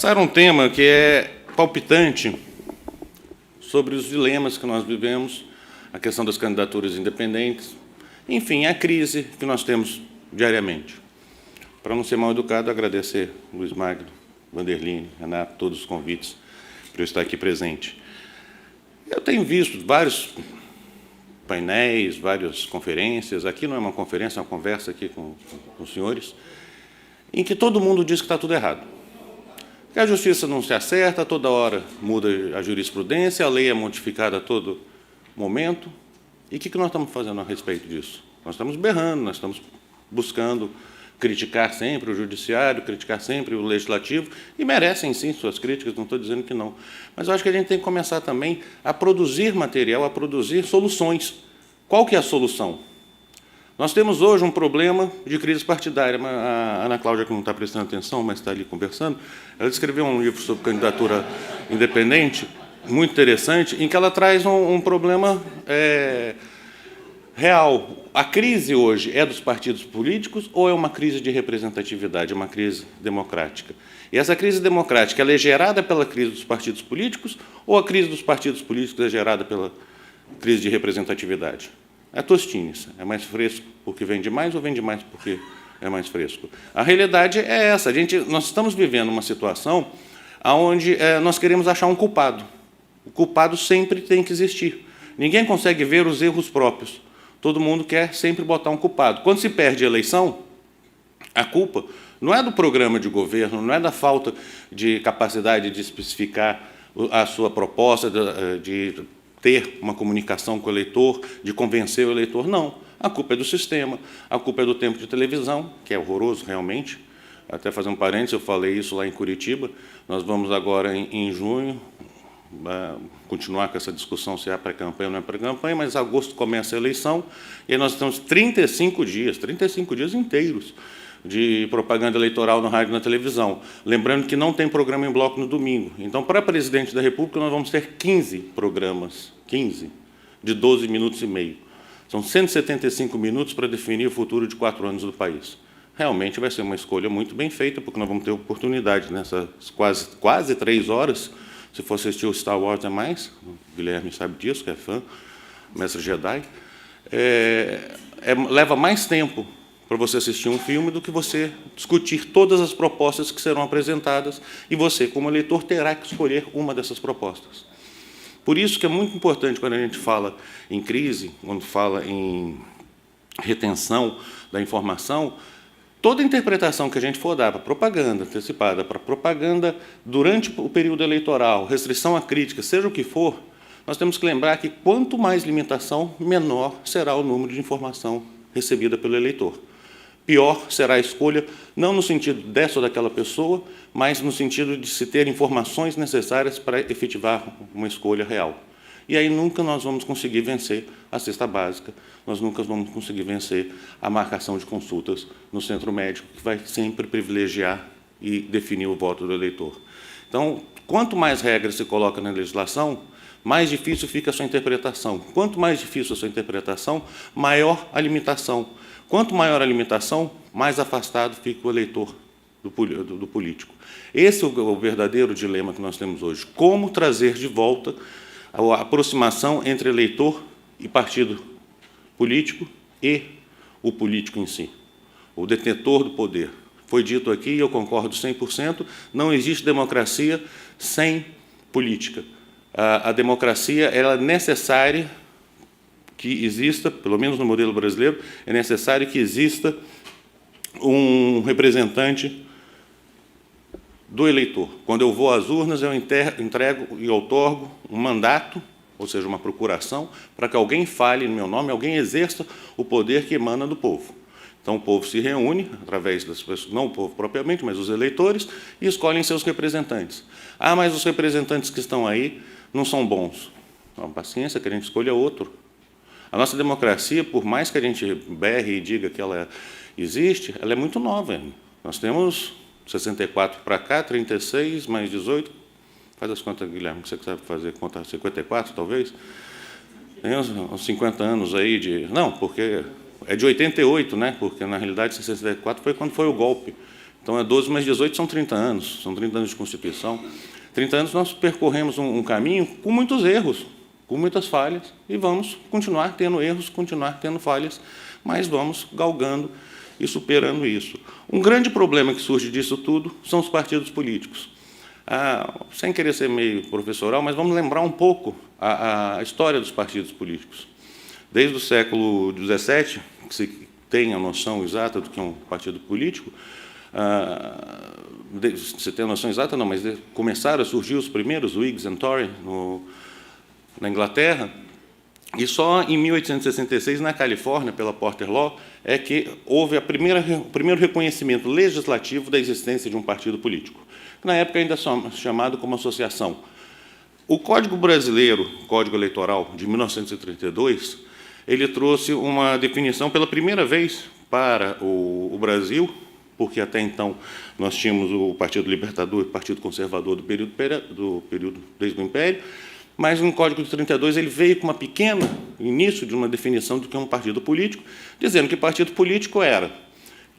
Passar um tema que é palpitante sobre os dilemas que nós vivemos, a questão das candidaturas independentes, enfim, a crise que nós temos diariamente. Para não ser mal educado, agradecer Luiz Magno, Vanderline, Renato, todos os convites para eu estar aqui presente. Eu tenho visto vários painéis, várias conferências, aqui não é uma conferência, é uma conversa aqui com os senhores, em que todo mundo diz que está tudo errado. Que a justiça não se acerta, toda hora muda a jurisprudência, a lei é modificada a todo momento. E o que nós estamos fazendo a respeito disso? Nós estamos berrando, nós estamos buscando criticar sempre o judiciário, criticar sempre o legislativo, e merecem, sim, suas críticas, não estou dizendo que não. Mas eu acho que a gente tem que começar também a produzir material, a produzir soluções. Qual que é a solução? Nós temos hoje um problema de crise partidária. A Ana Cláudia, que não está prestando atenção, mas está ali conversando, ela escreveu um livro sobre candidatura independente, muito interessante, em que ela traz um problema real. A crise hoje é dos partidos políticos ou é uma crise de representatividade, é uma crise democrática? E essa crise democrática ela é gerada pela crise dos partidos políticos ou a crise dos partidos políticos é gerada pela crise de representatividade? É Tostines, é mais fresco porque vende mais ou vende mais porque é mais fresco? A realidade é essa. Nós estamos vivendo uma situação onde nós queremos achar um culpado. O culpado sempre tem que existir. Ninguém consegue ver os erros próprios. Todo mundo quer sempre botar um culpado. Quando se perde a eleição, a culpa não é do programa de governo, não é da falta de capacidade de especificar a sua proposta, de ter uma comunicação com o eleitor, de convencer o eleitor. Não. A culpa é do sistema, a culpa é do tempo de televisão, que é horroroso realmente. Até fazer um parênteses, eu falei isso lá em Curitiba. Nós vamos agora, em junho, continuar com essa discussão se é pré-campanha ou não é pré-campanha, mas em agosto começa a eleição, e aí nós temos 35 dias inteiros de propaganda eleitoral no rádio e na televisão. Lembrando que não tem programa em bloco no domingo. Então, para presidente da República, nós vamos ter 15 programas, 15, de 12 minutos e meio. São 175 minutos para definir o futuro de 4 anos do país. Realmente vai ser uma escolha muito bem feita, porque nós vamos ter oportunidade nessas quase 3 horas. Se for assistir o Star Wars é mais, o Guilherme sabe disso, que é fã, mestre Jedi, leva mais tempo para você assistir um filme do que você discutir todas as propostas que serão apresentadas, e você, como eleitor, terá que escolher uma dessas propostas. Por isso que é muito importante, quando a gente fala em crise, quando fala em retenção da informação, toda interpretação que a gente for dar para propaganda antecipada, para propaganda durante o período eleitoral, restrição à crítica, seja o que for, nós temos que lembrar que quanto mais limitação, menor será o número de informação recebida pelo eleitor. Pior será a escolha, não no sentido dessa ou daquela pessoa, mas no sentido de se ter informações necessárias para efetivar uma escolha real. E aí nunca nós vamos conseguir vencer a cesta básica, nós nunca vamos conseguir vencer a marcação de consultas no centro médico, que vai sempre privilegiar e definir o voto do eleitor. Então, quanto mais regras se coloca na legislação, mais difícil fica a sua interpretação. Quanto mais difícil a sua interpretação, maior a limitação. Quanto maior a limitação, mais afastado fica o eleitor do político. Esse é o verdadeiro dilema que nós temos hoje. Como trazer de volta a aproximação entre eleitor e partido político e o político em si, o detentor do poder. Foi dito aqui, e eu concordo 100%, não existe democracia sem política. A democracia ela é necessária que exista, pelo menos no modelo brasileiro, é necessário que exista um representante do eleitor. Quando eu vou às urnas, eu entrego e outorgo um mandato, ou seja, uma procuração, para que alguém fale no meu nome, alguém exerça o poder que emana do povo. Então, o povo se reúne, através das pessoas, não o povo propriamente, mas os eleitores, e escolhem seus representantes. Ah, mas os representantes que estão aí não são bons. Não, paciência, que a gente escolha outro. A nossa democracia, por mais que a gente berre e diga que ela existe, ela é muito nova. Nós temos 64 para cá, 36 mais 18. Faz as contas, Guilherme, que você sabe fazer conta, 54, talvez. Tem uns 50 anos aí de... Não, porque é de 88, né? Porque, na realidade, 64 foi quando foi o golpe. Então, 12 mais 18 são 30 anos, são 30 anos de Constituição. 30 anos nós percorremos um caminho com muitos erros, com muitas falhas, e vamos continuar tendo erros, continuar tendo falhas, mas vamos galgando e superando isso. Um grande problema que surge disso tudo são os partidos políticos. Sem querer ser meio professoral, mas vamos lembrar um pouco a história dos partidos políticos. Desde o século XVII, que se tem a noção exata do que é um partido político, você tem a noção exata, não, mas começaram a surgir os primeiros, Whigs and Tories, na Inglaterra, e só em 1866, na Califórnia, pela Porter Law, é que houve o primeiro reconhecimento legislativo da existência de um partido político, que na época ainda é chamado como associação. O Código Brasileiro, Código Eleitoral, de 1932, ele trouxe uma definição pela primeira vez para o Brasil, porque até então nós tínhamos o Partido Libertador e o Partido Conservador do período desde o Império, mas no Código de 32 ele veio com uma pequena início de uma definição do que é um partido político, dizendo que partido político era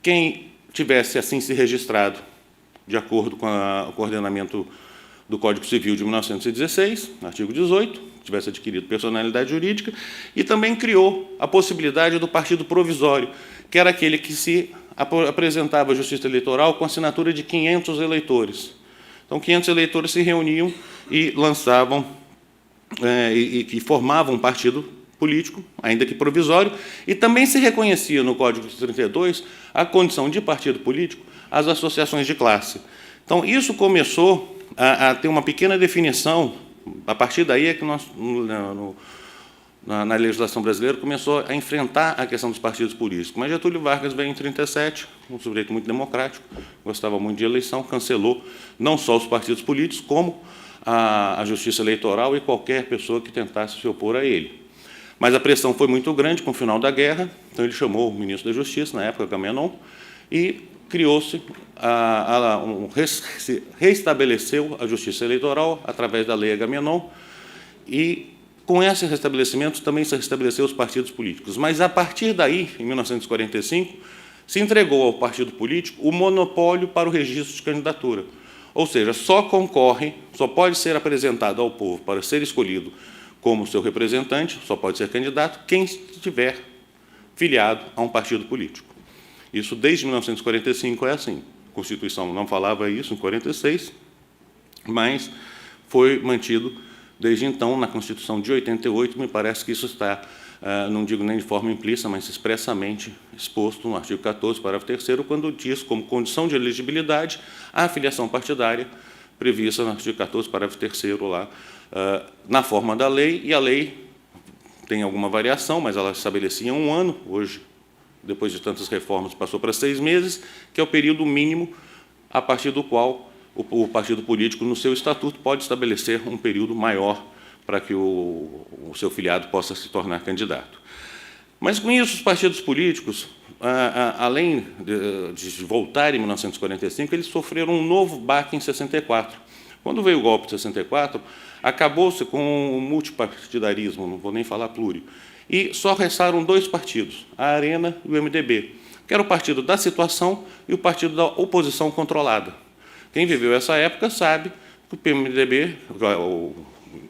quem tivesse assim se registrado de acordo com o ordenamento do Código Civil de 1916, artigo 18, tivesse adquirido personalidade jurídica, e também criou a possibilidade do partido provisório, que era aquele que se apresentava à Justiça Eleitoral com assinatura de 500 eleitores. Então, 500 eleitores se reuniam e lançavam, e formavam um partido político, ainda que provisório, e também se reconhecia no Código de 32 a condição de partido político às associações de classe. Então, isso começou a ter uma pequena definição. A partir daí é que nós, na legislação brasileira, começou a enfrentar a questão dos partidos políticos. Mas Getúlio Vargas veio em 1937, um sujeito muito democrático, gostava muito de eleição, cancelou não só os partidos políticos, como a Justiça Eleitoral e qualquer pessoa que tentasse se opor a ele. Mas a pressão foi muito grande com o final da guerra, então ele chamou o ministro da Justiça, na época, Agamenon, e criou-se, reestabeleceu a Justiça Eleitoral através da Lei Agamenon, e com esse restabelecimento também se restabeleceu os partidos políticos. Mas, a partir daí, em 1945, se entregou ao partido político o monopólio para o registro de candidatura. Ou seja, só concorre, só pode ser apresentado ao povo para ser escolhido como seu representante, só pode ser candidato, quem estiver filiado a um partido político. Isso, desde 1945, é assim. A Constituição não falava isso em 46, mas foi mantido desde então. Na Constituição de 88, me parece que isso está, não digo nem de forma implícita, mas expressamente exposto no artigo 14, parágrafo 3º, quando diz como condição de elegibilidade a afiliação partidária prevista no artigo 14, parágrafo 3º, lá, na forma da lei, e a lei tem alguma variação, mas ela estabelecia 1 ano, hoje, depois de tantas reformas, passou para 6 meses, que é o período mínimo a partir do qual o partido político, no seu estatuto, pode estabelecer um período maior para que o seu filiado possa se tornar candidato. Mas, com isso, os partidos políticos, além de voltar em 1945, eles sofreram um novo baque em 64. Quando veio o golpe de 64, acabou-se com o multipartidarismo, não vou nem falar plúrio, e só restaram 2 partidos, a Arena e o MDB, que era o partido da situação e o partido da oposição controlada. Quem viveu essa época sabe que o PMDB,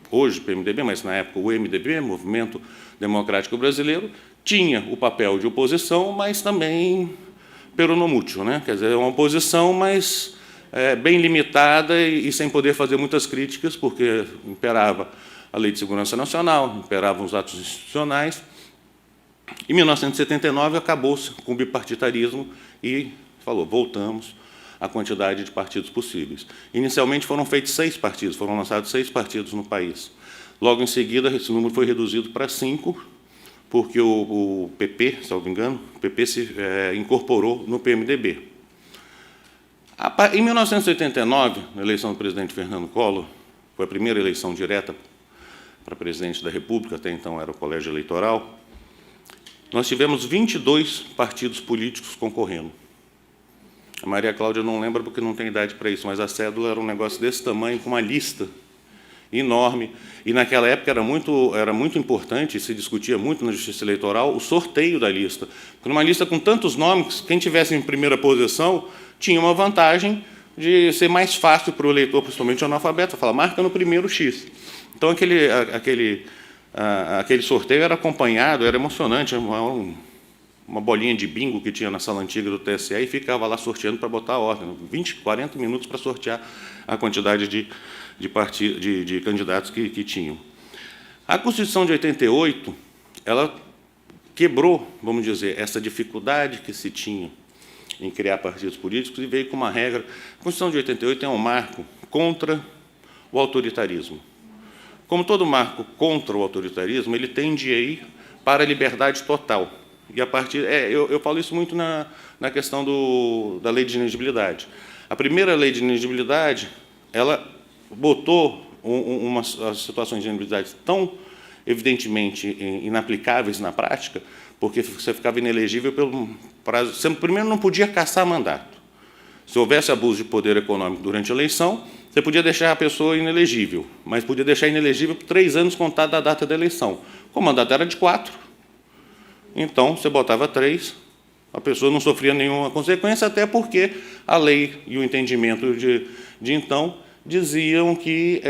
hoje o PMDB, mas na época o MDB, Movimento Democrático Brasileiro, tinha o papel de oposição, mas também peronomútil, né? Quer dizer, uma oposição, mas bem limitada e sem poder fazer muitas críticas, porque imperava a Lei de Segurança Nacional, imperavam os atos institucionais. Em 1979, acabou-se com o bipartidarismo e falou, voltamos à quantidade de partidos possíveis. Inicialmente foram feitos 6 partidos, foram lançados 6 partidos no país. Logo em seguida, esse número foi reduzido para 5, porque o PP, se não me engano, o PP se incorporou no PMDB. Em 1989, na eleição do presidente Fernando Collor, foi a primeira eleição direta para presidente da República, até então era o colégio eleitoral, nós tivemos 22 partidos políticos concorrendo. A Maria Cláudia não lembra porque não tem idade para isso, mas a cédula era um negócio desse tamanho, com uma lista enorme. E, naquela época, era muito importante, se discutia muito na Justiça Eleitoral, o sorteio da lista. Porque, numa lista com tantos nomes, quem tivesse em primeira posição tinha uma vantagem de ser mais fácil para o eleitor, principalmente o analfabeto, falar, marca no primeiro X. Então, aquele sorteio era acompanhado, era emocionante, uma bolinha de bingo que tinha na sala antiga do TSE e ficava lá sorteando para botar a ordem, 20, 40 minutos para sortear a quantidade de candidatos que tinham. A Constituição de 88, ela quebrou, vamos dizer, essa dificuldade que se tinha em criar partidos políticos e veio com uma regra. A Constituição de 88 é um marco contra o autoritarismo. Como todo marco contra o autoritarismo, ele tende a ir para a liberdade total. E a partir, eu falo isso muito na questão da lei de inexigibilidade. A primeira lei de inexigibilidade, ela botou as situações de inelegibilidade tão evidentemente inaplicáveis na prática, porque você ficava inelegível pelo prazo. Você, primeiro, não podia cassar mandato. Se houvesse abuso de poder econômico durante a eleição, você podia deixar a pessoa inelegível, mas podia deixar inelegível por 3 anos contado da data da eleição. Como o mandato era de 4, então você botava 3, a pessoa não sofria nenhuma consequência, até porque a lei e o entendimento de então diziam que,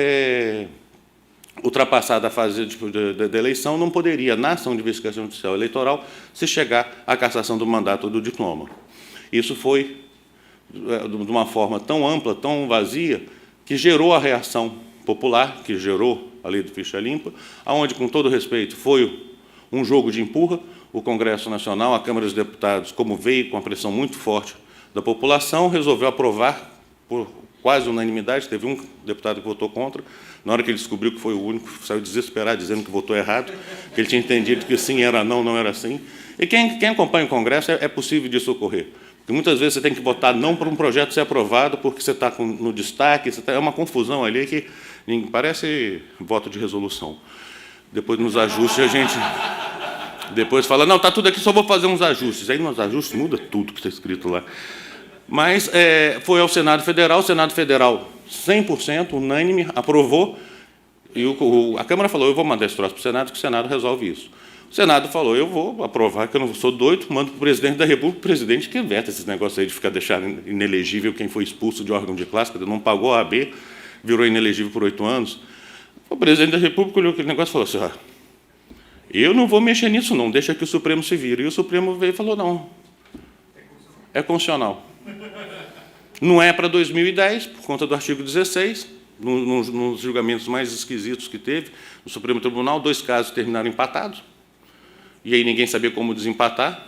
ultrapassada a fase da eleição, não poderia, na ação de verificação judicial eleitoral, se chegar à cassação do mandato ou do diploma. Isso foi de uma forma tão ampla, tão vazia, que gerou a reação popular, que gerou a lei do ficha limpa, onde, com todo respeito, foi um jogo de empurra. O Congresso Nacional, a Câmara dos Deputados, como veio com a pressão muito forte da população, resolveu aprovar por quase unanimidade. Teve um deputado que votou contra. Na hora que ele descobriu que foi o único, saiu desesperado, dizendo que votou errado, que ele tinha entendido que sim era não, não era sim. E quem acompanha o Congresso, é possível disso ocorrer. Porque muitas vezes você tem que votar não para um projeto ser aprovado, porque você está no destaque, é uma confusão ali que parece voto de resolução. Depois, nos ajustes, a gente depois fala, não, está tudo aqui, só vou fazer uns ajustes. Aí, nos ajustes, muda tudo que está escrito lá. Mas foi ao Senado Federal, 100%, unânime, aprovou, e a Câmara falou, eu vou mandar esse troço para o Senado, que o Senado resolve isso. O Senado falou, eu vou aprovar, que eu não sou doido, mando para o presidente da República, o presidente que veta esses negócios aí de ficar deixando inelegível quem foi expulso de órgão de classe, não pagou a AB, virou inelegível por 8 anos. O presidente da República olhou aquele negócio e falou assim, eu não vou mexer nisso não, deixa que o Supremo se vire. E o Supremo veio e falou, não, é constitucional. Não é para 2010, por conta do artigo 16, nos julgamentos mais esquisitos que teve, no Supremo Tribunal, 2 casos terminaram empatados, e aí ninguém sabia como desempatar,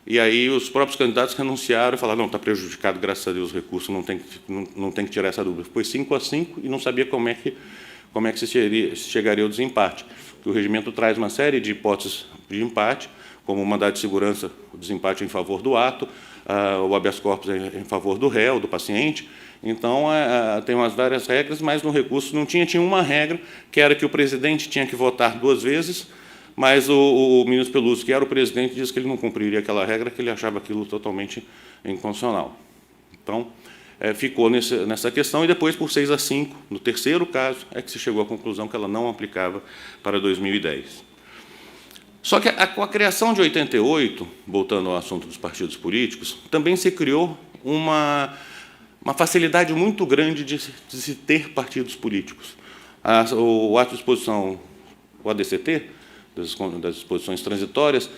e aí os próprios candidatos renunciaram e falaram, não, está prejudicado, graças a Deus, o recurso, não tem que tirar essa dúvida. Foi 5-5 e não sabia como é que se chegaria ao desempate. O regimento traz uma série de hipóteses de empate, como o mandado de segurança, o desempate em favor do ato, o habeas corpus em favor do réu, do paciente. Então, tem umas várias regras, mas no recurso não tinha uma regra, que era que o presidente tinha que votar 2 vezes, mas o ministro Peluso, que era o presidente, disse que ele não cumpriria aquela regra, que ele achava aquilo totalmente inconstitucional. Então, ficou nessa questão, e depois, por 6-5, no terceiro caso, é que se chegou à conclusão que ela não aplicava para 2010. Só que com a criação de 88, voltando ao assunto dos partidos políticos, também se criou uma facilidade muito grande de se ter partidos políticos. O ato de disposição, o ADCT, das disposições transitórias,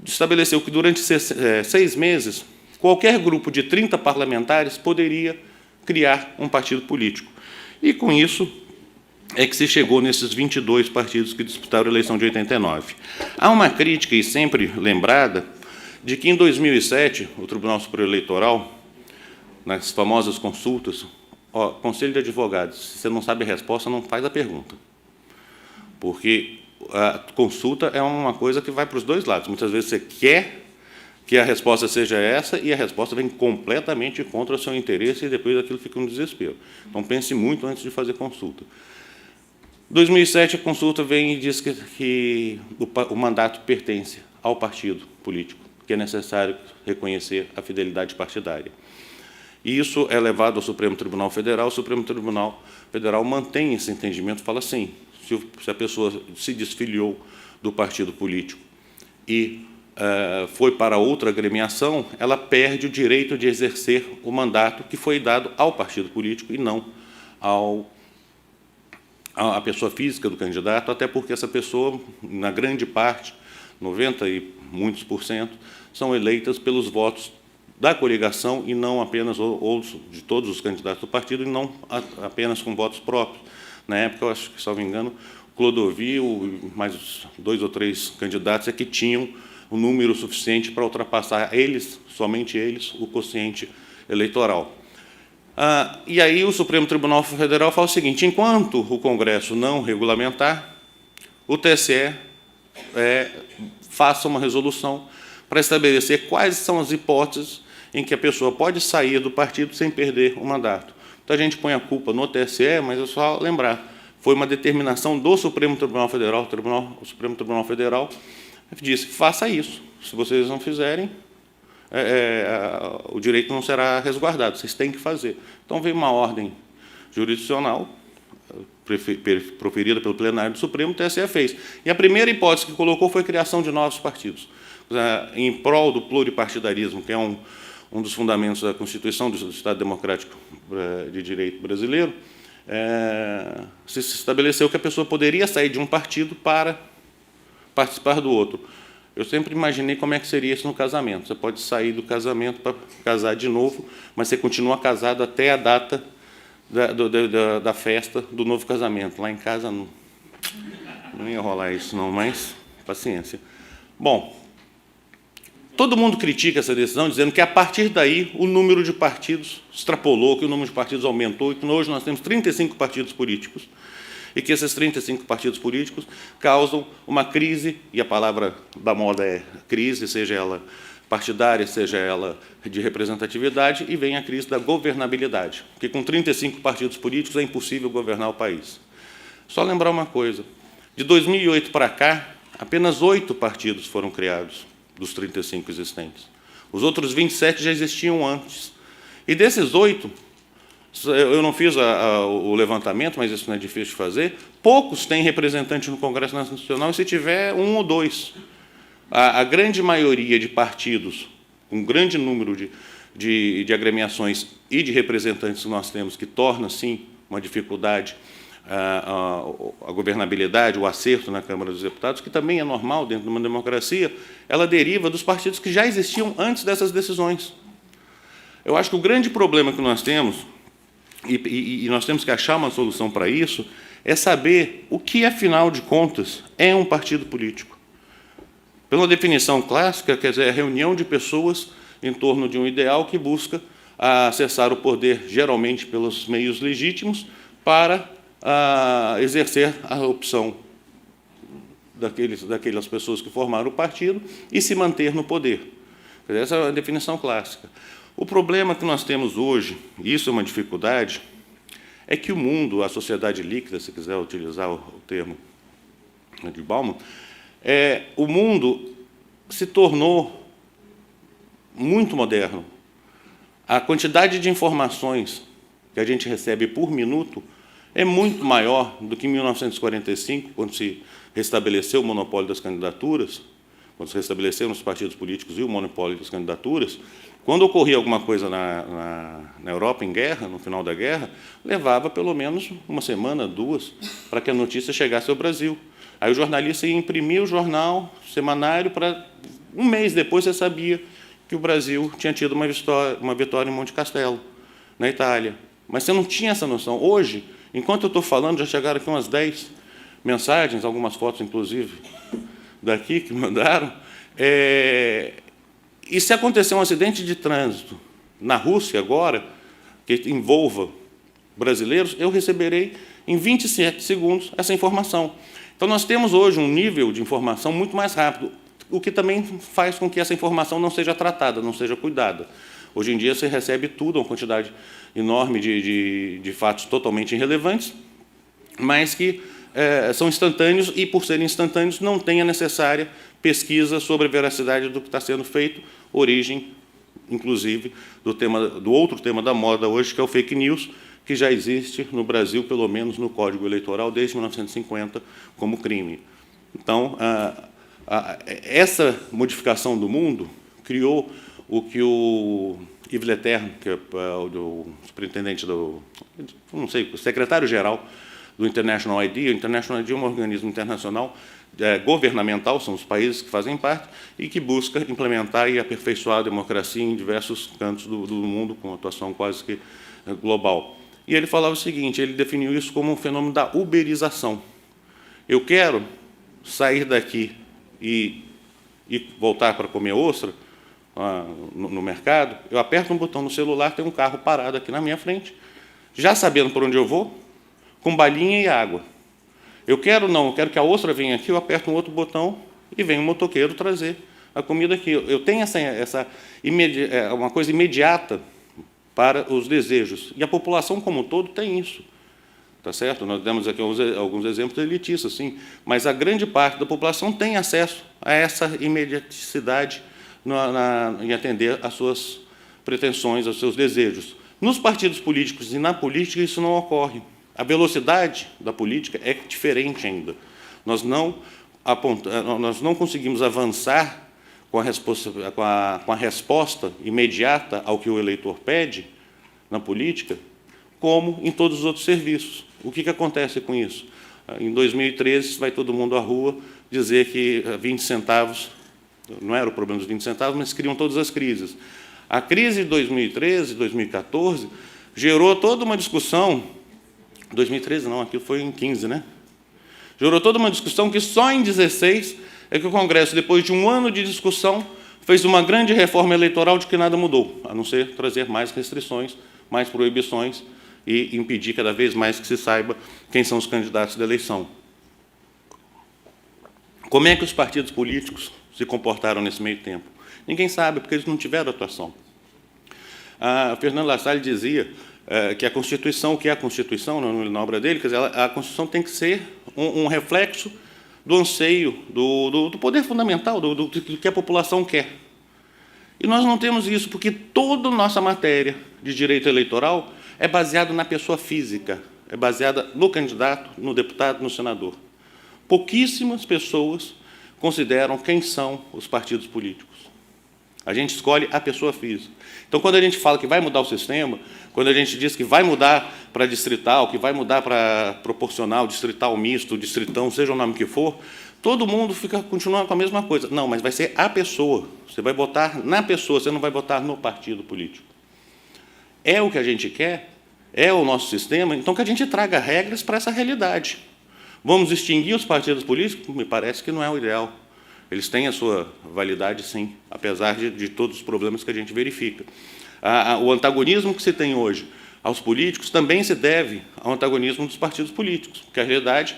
estabeleceu que durante 6 meses, qualquer grupo de 30 parlamentares poderia criar um partido político. E, com isso, é que se chegou nesses 22 partidos que disputaram a eleição de 89. Há uma crítica, e sempre lembrada, de que, em 2007, o Tribunal Superior Eleitoral, nas famosas consultas, Conselho de Advogados, se você não sabe a resposta, não faz a pergunta. Porque a consulta é uma coisa que vai para os 2 lados. Muitas vezes você quer que a resposta seja essa, e a resposta vem completamente contra o seu interesse, e depois aquilo fica um desespero. Então, pense muito antes de fazer consulta. Em 2007, a consulta vem e diz que o mandato pertence ao partido político, que é necessário reconhecer a fidelidade partidária. E isso é levado ao Supremo Tribunal Federal. O Supremo Tribunal Federal mantém esse entendimento, fala assim, se a pessoa se desfiliou do partido político e foi para outra agremiação, ela perde o direito de exercer o mandato que foi dado ao partido político e não à pessoa física do candidato, até porque essa pessoa, na grande parte, 90 e muitos por cento, são eleitas pelos votos da coligação e não apenas ou de todos os candidatos do partido, e não apenas com votos próprios. Na época, eu acho que, salvo engano, Clodovil, mais 2 ou 3 candidatos é que tinham o número suficiente para ultrapassar eles, somente eles, o quociente eleitoral. E aí o Supremo Tribunal Federal fala o seguinte: enquanto o Congresso não regulamentar, o TSE faça uma resolução para estabelecer quais são as hipóteses em que a pessoa pode sair do partido sem perder o mandato. Então, a gente põe a culpa no TSE, mas é só lembrar, foi uma determinação do Supremo Tribunal Federal, o Supremo Tribunal Federal disse: faça isso. Se vocês não fizerem, o direito não será resguardado, vocês têm que fazer. Então, veio uma ordem jurisdicional, proferida pelo plenário do Supremo, o TSE fez. E a primeira hipótese que colocou foi a criação de novos partidos, em prol do pluripartidarismo, que é um dos fundamentos da Constituição do Estado Democrático de Direito brasileiro. Se estabeleceu que a pessoa poderia sair de um partido para participar do outro. Eu sempre imaginei como é que seria isso no casamento. Você pode sair do casamento para casar de novo, mas você continua casado até a data da festa do novo casamento. Lá em casa não ia rolar isso, não, mas paciência. Bom, todo mundo critica essa decisão, dizendo que, a partir daí, o número de partidos extrapolou, que o número de partidos aumentou, e que hoje nós temos 35 partidos políticos, e que esses 35 partidos políticos causam uma crise, e a palavra da moda é crise, seja ela partidária, seja ela de representatividade, e vem a crise da governabilidade, porque com 35 partidos políticos é impossível governar o país. Só lembrar uma coisa: de 2008 para cá, apenas 8 partidos foram criados, dos 35 existentes. Os outros 27 já existiam antes. E desses 8, eu não fiz o levantamento, mas isso não é difícil de fazer, poucos têm representante no Congresso Nacional, e se tiver 1 ou 2. A grande maioria de partidos, um grande número de agremiações e de representantes que nós temos, que torna, sim, uma dificuldade a governabilidade, o acerto na Câmara dos Deputados, que também é normal dentro de uma democracia, ela deriva dos partidos que já existiam antes dessas decisões. Eu acho que o grande problema que nós temos, e nós temos que achar uma solução para isso, é saber o que, afinal de contas, é um partido político. Pela definição clássica, quer dizer, é a reunião de pessoas em torno de um ideal que busca acessar o poder, geralmente pelos meios legítimos, para exercer a opção daquelas pessoas que formaram o partido e se manter no poder. Essa é a definição clássica. O problema que nós temos hoje, e isso é uma dificuldade, é que o mundo, a sociedade líquida, se quiser utilizar o termo de Bauman, o mundo se tornou muito moderno. A quantidade de informações que a gente recebe por minuto é muito maior do que em 1945, quando se restabeleceu o monopólio das candidaturas, quando se restabeleceram os partidos políticos e o monopólio das candidaturas. Quando ocorria alguma coisa na Europa em guerra, no final da guerra, levava pelo menos 1 semana, 2, para que a notícia chegasse ao Brasil. Aí o jornalista ia imprimir o jornal semanário, para 1 mês depois você sabia que o Brasil tinha tido uma vitória em Monte Castelo, na Itália. Mas você não tinha essa noção. Hoje, enquanto eu estou falando, já chegaram aqui umas 10 mensagens, algumas fotos, inclusive, daqui, que mandaram. E se acontecer um acidente de trânsito na Rússia agora, que envolva brasileiros, eu receberei em 27 segundos essa informação. Então, nós temos hoje um nível de informação muito mais rápido, o que também faz com que essa informação não seja tratada, não seja cuidada. Hoje em dia, você recebe tudo, uma quantidade enorme de fatos totalmente irrelevantes, mas que são instantâneos e, por serem instantâneos, não tem a necessária pesquisa sobre a veracidade do que está sendo feito, origem, inclusive, do outro tema da moda hoje, que é o fake news, que já existe no Brasil, pelo menos no Código Eleitoral, desde 1950, como crime. Então, essa modificação do mundo criou o que o Yves Leterme, que é o superintendente não sei, o secretário-geral do International ID. O International ID é um organismo internacional governamental, são os países que fazem parte, e que busca implementar e aperfeiçoar a democracia em diversos cantos do mundo, com atuação quase que global. E ele falava o seguinte, ele definiu isso como um fenômeno da uberização. Eu quero sair daqui e voltar para comer ostra no mercado, eu aperto um botão no celular, tem um carro parado aqui na minha frente, já sabendo por onde eu vou, com balinha e água. Eu quero que a ostra venha aqui, eu aperto um outro botão e vem um motoqueiro trazer a comida aqui. Eu tenho uma coisa imediata para os desejos. E a população como um todo tem isso. Tá certo? Nós demos aqui alguns exemplos elitistas, sim, mas a grande parte da população tem acesso a essa imediaticidade em atender às suas pretensões, aos seus desejos. Nos partidos políticos e na política, isso não ocorre. A velocidade da política é diferente ainda. Nós não conseguimos avançar com a resposta imediata ao que o eleitor pede na política, como em todos os outros serviços. O que acontece com isso? Em 2013, vai todo mundo à rua dizer que 20 centavos, não era o problema dos 20 centavos, mas criam todas as crises. A crise de 2013, 2014, gerou toda uma discussão, 2013 não, aquilo foi em 15, né? Gerou toda uma discussão que só em 16 é que o Congresso, depois de um ano de discussão, fez uma grande reforma eleitoral de que nada mudou, a não ser trazer mais restrições, mais proibições e impedir cada vez mais que se saiba quem são os candidatos da eleição. Como é que os partidos políticos se comportaram nesse meio tempo? Ninguém sabe, porque eles não tiveram atuação. A Fernando Lassalle dizia que a Constituição, o que é a Constituição, na obra dele, quer dizer, a Constituição tem que ser um reflexo do anseio, do poder fundamental, do que a população quer. E nós não temos isso, porque toda a nossa matéria de direito eleitoral é baseada na pessoa física, é baseada no candidato, no deputado, no senador. Pouquíssimas pessoas consideram quem são os partidos políticos. A gente escolhe a pessoa física. Então, quando a gente fala que vai mudar o sistema, quando a gente diz que vai mudar para distrital, que vai mudar para proporcional, distrital misto, distritão, seja o nome que for, todo mundo continua com a mesma coisa. Não, mas vai ser a pessoa. Você vai votar na pessoa, você não vai votar no partido político. É o que a gente quer, é o nosso sistema, então que a gente traga regras para essa realidade. Vamos extinguir os partidos políticos? Me parece que não é o ideal. Eles têm a sua validade, sim, apesar de todos os problemas que a gente verifica. O antagonismo que se tem hoje aos políticos também se deve ao antagonismo dos partidos políticos, porque a realidade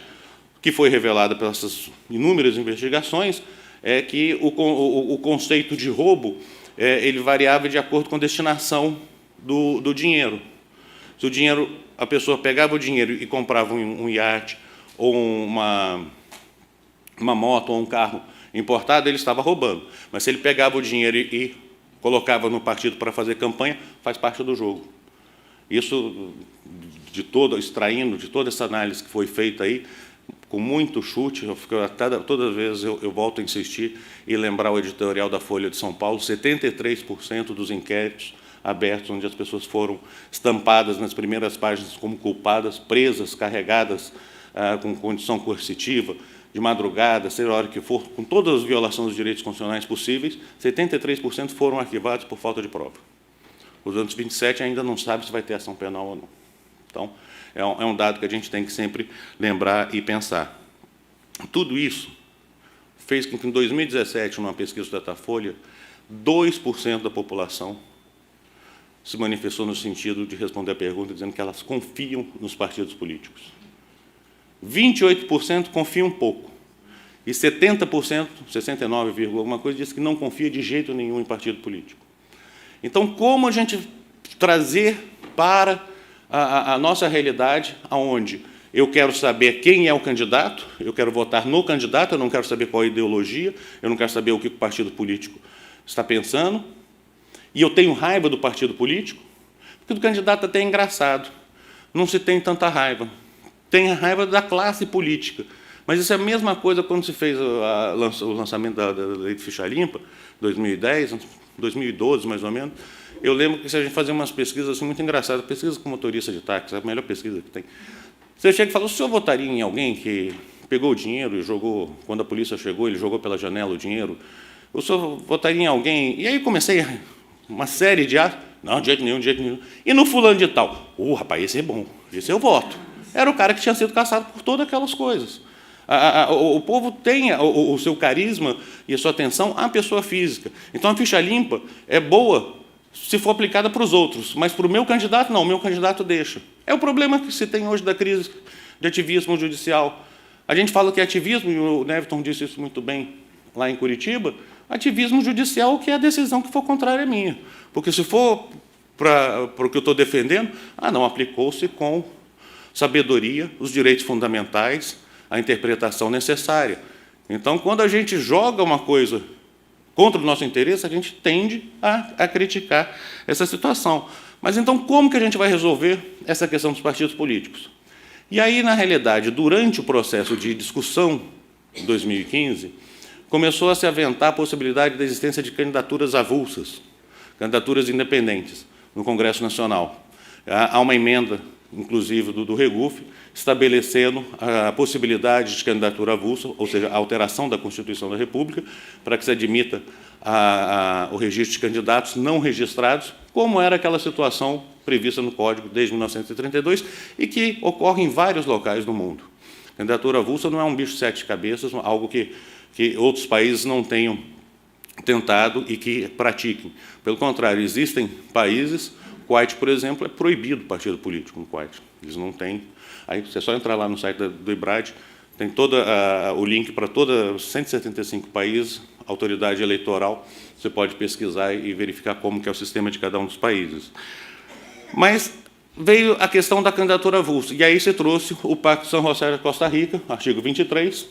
que foi revelada pelas inúmeras investigações é que o conceito de roubo ele variava de acordo com a destinação do dinheiro. Se o dinheiro, a pessoa pegava o dinheiro e comprava um iate ou uma moto ou um carro importado, ele estava roubando. Mas se ele pegava o dinheiro e colocava no partido para fazer campanha, faz parte do jogo. Isso, extraindo de toda essa análise que foi feita aí, com muito chute, todas as vezes eu volto a insistir e lembrar o editorial da Folha de São Paulo, 73% dos inquéritos abertos, onde as pessoas foram estampadas nas primeiras páginas como culpadas, presas, carregadas com condição coercitiva, de madrugada, seja a hora que for, com todas as violações dos direitos constitucionais possíveis, 73% foram arquivados por falta de prova. Os outros 27% ainda não sabem se vai ter ação penal ou não. Então, é um dado que a gente tem que sempre lembrar e pensar. Tudo isso fez com que, em 2017, numa pesquisa da Datafolha, 2% da população se manifestou no sentido de responder a pergunta, dizendo que elas confiam nos partidos políticos. 28% confiam pouco. E 70%, 69, alguma coisa, diz que não confia de jeito nenhum em partido político. Então, como a gente trazer para a nossa realidade, onde eu quero saber quem é o candidato, eu quero votar no candidato, eu não quero saber qual é a ideologia, eu não quero saber o que o partido político está pensando, e eu tenho raiva do partido político, porque do candidato até é engraçado, não se tem tanta raiva. Tem a raiva da classe política, Mas isso é a mesma coisa quando se fez o lançamento da lei de ficha limpa, 2010, 2012, mais ou menos. Eu lembro que se a gente fazia umas pesquisas assim, muito engraçadas, pesquisa com motorista de táxi, é a melhor pesquisa que tem. Você chega e fala, o senhor votaria em alguém que pegou o dinheiro e jogou, quando a polícia chegou, ele jogou pela janela o dinheiro? O senhor votaria em alguém? E aí comecei uma série de atos. Não, de jeito nenhum, de jeito nenhum. E no fulano de tal? Rapaz, esse é bom, esse eu voto. Era o cara que tinha sido caçado por todas aquelas coisas. O povo tem o seu carisma e a sua atenção à pessoa física. Então, a ficha limpa é boa se for aplicada para os outros, mas para o meu candidato, não, o meu candidato deixa. É o problema que se tem hoje da crise de ativismo judicial. A gente fala que é ativismo, e o Neverton disse isso muito bem lá em Curitiba, ativismo judicial que é a decisão que for contrária à minha. Porque se for para o que eu estou defendendo, não, aplicou-se com sabedoria os direitos fundamentais, a interpretação necessária. Então, quando a gente joga uma coisa contra o nosso interesse, a gente tende a criticar essa situação. Mas, então, como que a gente vai resolver essa questão dos partidos políticos? E aí, na realidade, durante o processo de discussão, em 2015, começou a se aventar a possibilidade da existência de candidaturas avulsas, candidaturas independentes, no Congresso Nacional. Há uma emenda, inclusive, do Reguf, estabelecendo a possibilidade de candidatura avulsa, ou seja, a alteração da Constituição da República, para que se admita o registro de candidatos não registrados, como era aquela situação prevista no Código desde 1932 e que ocorre em vários locais do mundo. Candidatura avulsa não é um bicho de sete cabeças, algo que outros países não tenham tentado e que pratiquem. Pelo contrário, existem países, Kuwait, por exemplo, é proibido partido político no Kuwait. Eles não têm. Aí você é só entrar lá no site do IBRAD, tem todo o link para todos os 175 países, autoridade eleitoral, você pode pesquisar e verificar como que é o sistema de cada um dos países. Mas veio a questão da candidatura avulsa, e aí se trouxe o Pacto de São José da Costa Rica, artigo 23,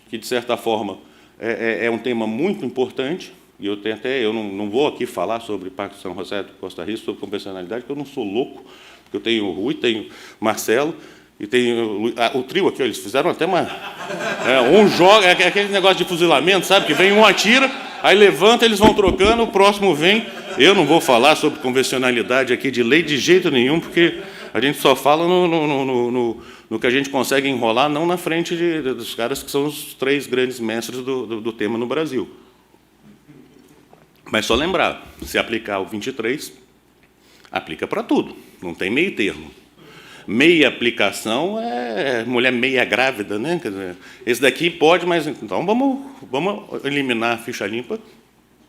que, de certa forma, é um tema muito importante, e eu não vou aqui falar sobre o Pacto de São José da Costa Rica, sobre convencionalidade, porque eu não sou louco, porque eu tenho o Rui, tenho o Marcelo, e tenho o trio aqui, eles fizeram até um joga, é aquele negócio de fuzilamento, sabe, que vem um atira, aí levanta, eles vão trocando, o próximo vem. Eu não vou falar sobre convencionalidade aqui de lei de jeito nenhum, porque a gente só fala no que a gente consegue enrolar, não na frente dos caras que são os três grandes mestres do tema no Brasil. Mas só lembrar, se aplicar o 23, aplica para tudo, não tem meio termo. Meia aplicação é mulher meia grávida, né? Quer dizer, esse daqui pode, mas então vamos eliminar a ficha limpa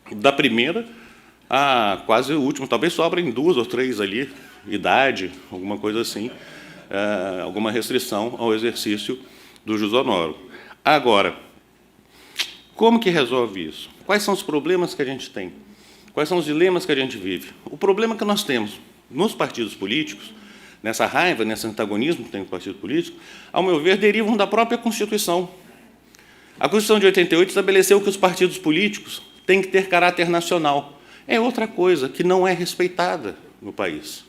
da primeira a quase o último. Talvez sobrem 2 ou 3 ali, idade, alguma coisa assim, alguma restrição ao exercício do jus honorum. Agora, como que resolve isso? Quais são os problemas que a gente tem? Quais são os dilemas que a gente vive? O problema que nós temos nos partidos políticos, nessa raiva, nesse antagonismo que tem no partido político, ao meu ver, derivam da própria Constituição. A Constituição de 88 estabeleceu que os partidos políticos têm que ter caráter nacional. É outra coisa que não é respeitada no país.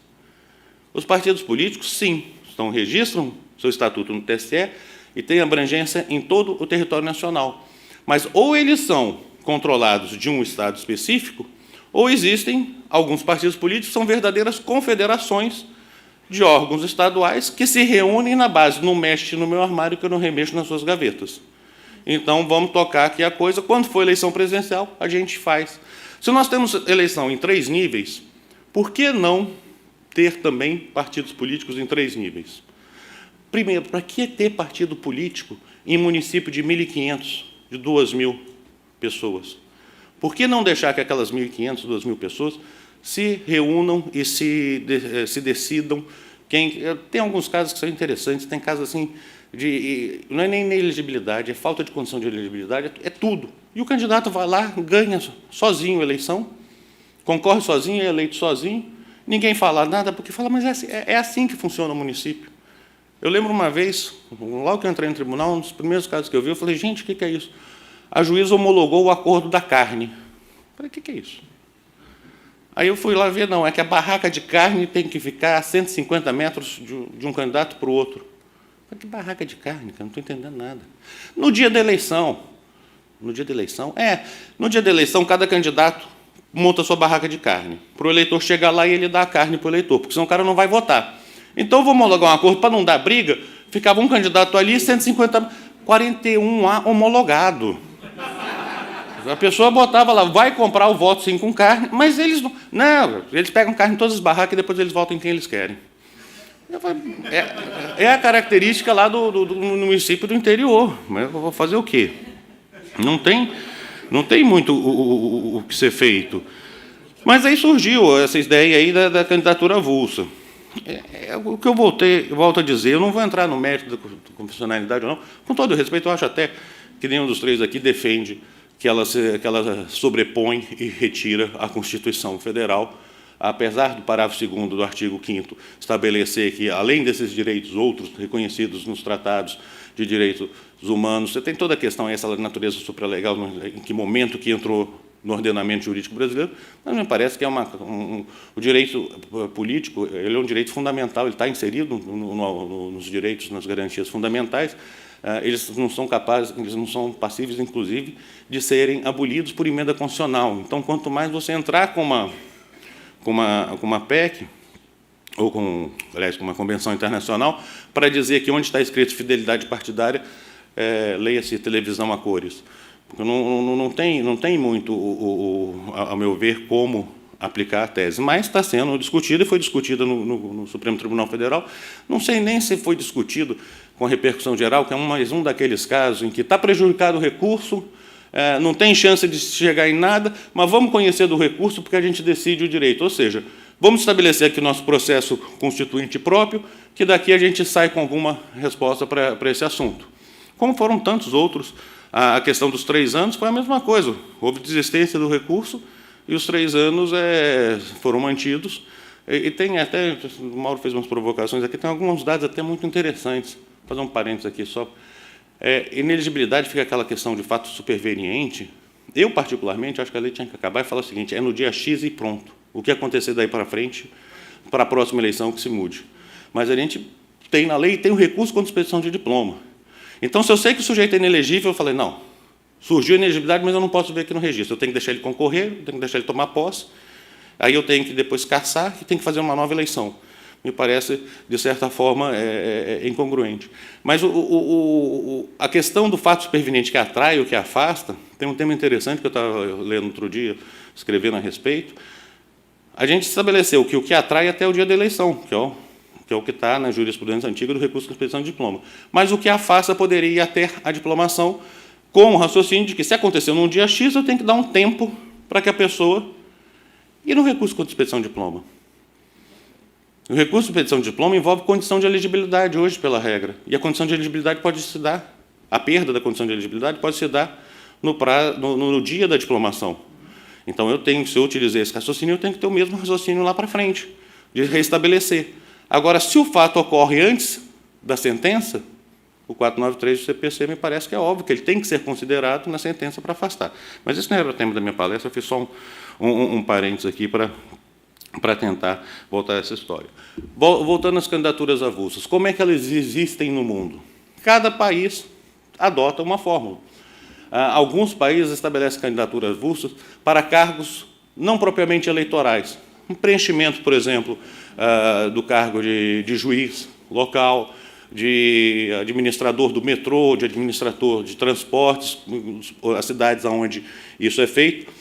Os partidos políticos, sim, registram seu estatuto no TSE e têm abrangência em todo o território nacional. Mas ou eles são controlados de um estado específico, ou existem alguns partidos políticos que são verdadeiras confederações de órgãos estaduais que se reúnem na base, não mexe no meu armário que eu não remexo nas suas gavetas. Então, vamos tocar aqui a coisa. Quando for eleição presidencial, a gente faz. Se nós temos eleição em 3 níveis, por que não ter também partidos políticos em 3 níveis? Primeiro, para que ter partido político em município de 1.500, de 2.000 pessoas? Por que não deixar que aquelas 1.500, 2.000 pessoas se reúnam e se decidam? Tem alguns casos que são interessantes, tem casos assim, não é nem inelegibilidade, é falta de condição de elegibilidade, é tudo. E o candidato vai lá, ganha sozinho a eleição, concorre sozinho, é eleito sozinho, ninguém fala nada, porque fala, mas é assim que funciona o município. Eu lembro uma vez, logo que eu entrei no tribunal, um dos primeiros casos que eu vi, eu falei, gente, o que é isso? A juíza homologou o acordo da carne. Eu falei, o que é isso? Aí eu fui lá ver, não, é que a barraca de carne tem que ficar a 150 metros de um candidato para o outro. Que barraca de carne, cara? Não estou entendendo nada. No dia da eleição, cada candidato monta sua barraca de carne, para o eleitor chegar lá e ele dá a carne para o eleitor, porque senão o cara não vai votar. Então, vamos homologar um acordo para não dar briga, ficava um candidato ali, 150, 41A homologado. A pessoa botava lá, vai comprar o voto sim com carne, mas eles não, eles pegam carne em todas as barracas e depois eles votam em quem eles querem. É a característica lá do município do interior, mas eu vou fazer o quê? Não tem muito o que ser feito. Mas aí surgiu essa ideia aí da candidatura avulsa. O que eu volto a dizer, eu não vou entrar no mérito da confessionalidade ou não, com todo respeito, eu acho até que nenhum dos três aqui defende que ela sobrepõe e retira a Constituição Federal, apesar do parágrafo 2º do artigo 5º estabelecer que, além desses direitos outros reconhecidos nos tratados de direitos humanos, você tem toda a questão essa da natureza supralegal, em que momento que entrou no ordenamento jurídico brasileiro, mas me parece que o direito político ele é um direito fundamental, ele está inserido nos direitos, nas garantias fundamentais. Eles não são passíveis, inclusive, de serem abolidos por emenda constitucional. Então, quanto mais você entrar com uma PEC, ou aliás, com uma convenção internacional, para dizer que onde está escrito fidelidade partidária, leia-se televisão a cores. Porque não tem muito, a meu ver, como aplicar a tese, mas está sendo discutida e foi discutida no Supremo Tribunal Federal. Não sei nem se foi discutido com repercussão geral, que é mais um daqueles casos em que está prejudicado o recurso, não tem chance de chegar em nada, mas vamos conhecer do recurso porque a gente decide o direito. Ou seja, vamos estabelecer aqui nosso processo constituinte próprio, que daqui a gente sai com alguma resposta para esse assunto. Como foram tantos outros, a questão dos 3 anos foi a mesma coisa. Houve desistência do recurso e os 3 anos foram mantidos. E tem até, o Mauro fez umas provocações aqui, tem alguns dados até muito interessantes. Vou fazer um parênteses aqui só. Ineligibilidade fica aquela questão de fato superveniente. Eu, particularmente, acho que a lei tinha que acabar e falar o seguinte, é no dia X e pronto. O que acontecer daí para frente, para a próxima eleição, que se mude. Mas a gente tem na lei, tem o recurso contra expedição de diploma. Então, se eu sei que o sujeito é inelegível, eu falei, não, surgiu a inelegibilidade, mas eu não posso ver aqui no registro. Eu tenho que deixar ele concorrer, eu tenho que deixar ele tomar posse, aí eu tenho que depois caçar e tenho que fazer uma nova eleição. Me parece, de certa forma, incongruente. Mas a questão do fato superveniente que atrai ou que afasta, tem um tema interessante que eu estava lendo outro dia, escrevendo a respeito. A gente estabeleceu que o que atrai até o dia da eleição, que é o que está na jurisprudência antiga do recurso de expedição de diploma. Mas o que afasta poderia ir até a diplomação, com o raciocínio de que, se aconteceu num dia X, eu tenho que dar um tempo para que a pessoa... E no recurso contra expedição de diploma? O recurso de expedição de diploma envolve condição de elegibilidade hoje, pela regra. E a condição de elegibilidade pode se dar, a perda da condição de elegibilidade pode se dar no dia da diplomação. Então, se eu utilizar esse raciocínio, eu tenho que ter o mesmo raciocínio lá para frente, de restabelecer. Agora, se o fato ocorre antes da sentença, o 493 do CPC me parece que é óbvio que ele tem que ser considerado na sentença para afastar. Mas esse não era o tema da minha palestra, eu fiz só um parênteses aqui para tentar voltar a essa história. Voltando às candidaturas avulsas, como é que elas existem no mundo? Cada país adota uma fórmula. Alguns países estabelecem candidaturas avulsas para cargos não propriamente eleitorais. Um preenchimento, por exemplo, do cargo de juiz local, de administrador do metrô, de administrador de transportes, as cidades onde isso é feito.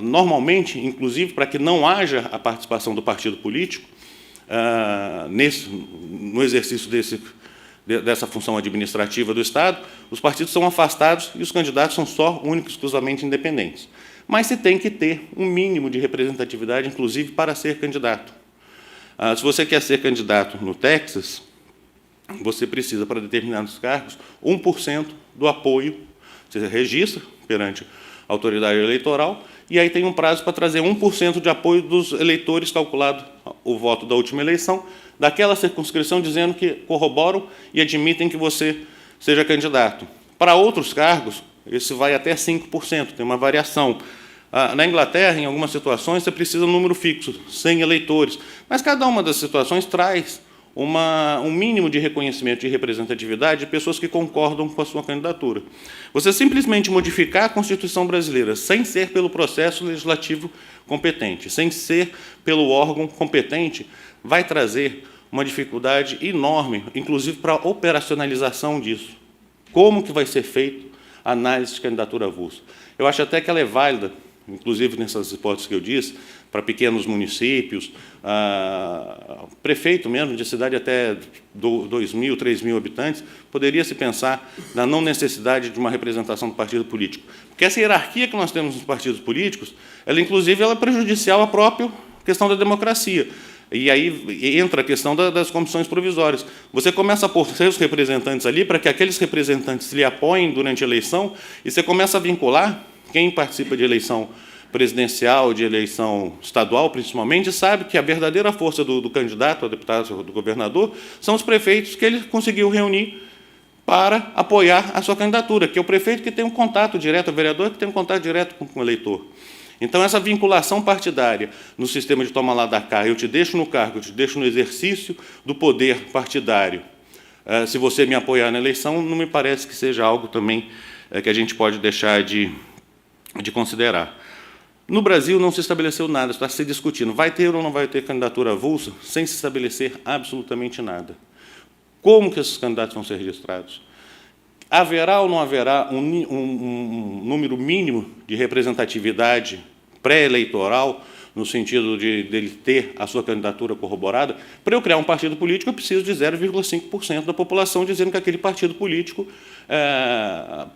Normalmente, inclusive, para que não haja a participação do partido político no exercício dessa função administrativa do Estado, os partidos são afastados e os candidatos são só únicos, exclusivamente independentes. Mas se tem que ter um mínimo de representatividade, inclusive, para ser candidato. Se você quer ser candidato no Texas, você precisa, para determinados cargos, 1% do apoio. Você registra perante a autoridade eleitoral e aí tem um prazo para trazer 1% de apoio dos eleitores, calculado o voto da última eleição, daquela circunscrição, dizendo que corroboram e admitem que você seja candidato. Para outros cargos, esse vai até 5%, tem uma variação. Na Inglaterra, em algumas situações, você precisa de um número fixo, 100 eleitores. Mas cada uma das situações traz um mínimo de reconhecimento de representatividade de pessoas que concordam com a sua candidatura. Você simplesmente modificar a Constituição brasileira sem ser pelo processo legislativo competente, sem ser pelo órgão competente, vai trazer uma dificuldade enorme, inclusive para a operacionalização disso. Como que vai ser feito a análise de candidatura avulsa? Eu acho até que ela é válida, inclusive nessas hipóteses que eu disse, para pequenos municípios, prefeito mesmo, de cidade até 2.000, 3.000 habitantes, poderia se pensar na não necessidade de uma representação do partido político. Porque essa hierarquia que nós temos nos partidos políticos, ela, inclusive, ela é prejudicial à própria questão da democracia. E aí entra a questão das comissões provisórias. Você começa a pôr seus representantes ali para que aqueles representantes lhe apoiem durante a eleição, e você começa a vincular quem participa de eleição presidencial, de eleição estadual, principalmente, sabe que a verdadeira força do candidato a deputado, do governador, são os prefeitos que ele conseguiu reunir para apoiar a sua candidatura, que é o prefeito que tem um contato direto, o vereador que tem um contato direto com o eleitor. Então, essa vinculação partidária no sistema de toma lá da cá, eu te deixo no cargo, eu te deixo no exercício do poder partidário, se você me apoiar na eleição, não me parece que seja algo também que a gente pode deixar de considerar. No Brasil não se estabeleceu nada, está se discutindo. Vai ter ou não vai ter candidatura avulsa, sem se estabelecer absolutamente nada. Como que esses candidatos vão ser registrados? Haverá ou não haverá um número mínimo de representatividade pré-eleitoral, no sentido de ele ter a sua candidatura corroborada? Para eu criar um partido político, eu preciso de 0,5% da população dizendo que aquele partido político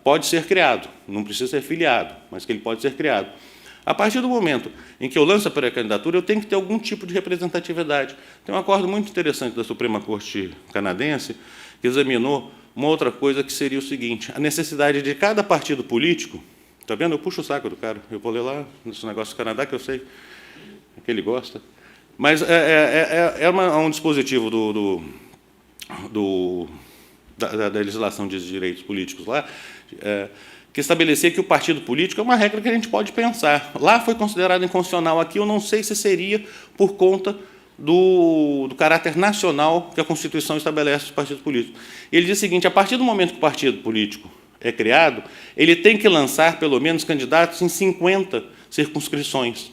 pode ser criado. Não precisa ser filiado, mas que ele pode ser criado. A partir do momento em que eu lanço a pré-candidatura, eu tenho que ter algum tipo de representatividade. Tem um acordo muito interessante da Suprema Corte canadense, que examinou uma outra coisa, que seria o seguinte: a necessidade de cada partido político. Está vendo? Eu puxo o saco do cara. Eu vou ler lá nesse negócio do Canadá, que eu sei que ele gosta. Mas é um dispositivo da legislação de direitos políticos lá, que estabelecia que o partido político é uma regra que a gente pode pensar. Lá foi considerado inconstitucional. Aqui eu não sei se seria por conta do caráter nacional que a Constituição estabelece os partidos políticos. Ele diz o seguinte: a partir do momento que o partido político é criado, ele tem que lançar, pelo menos, candidatos em 50 circunscrições.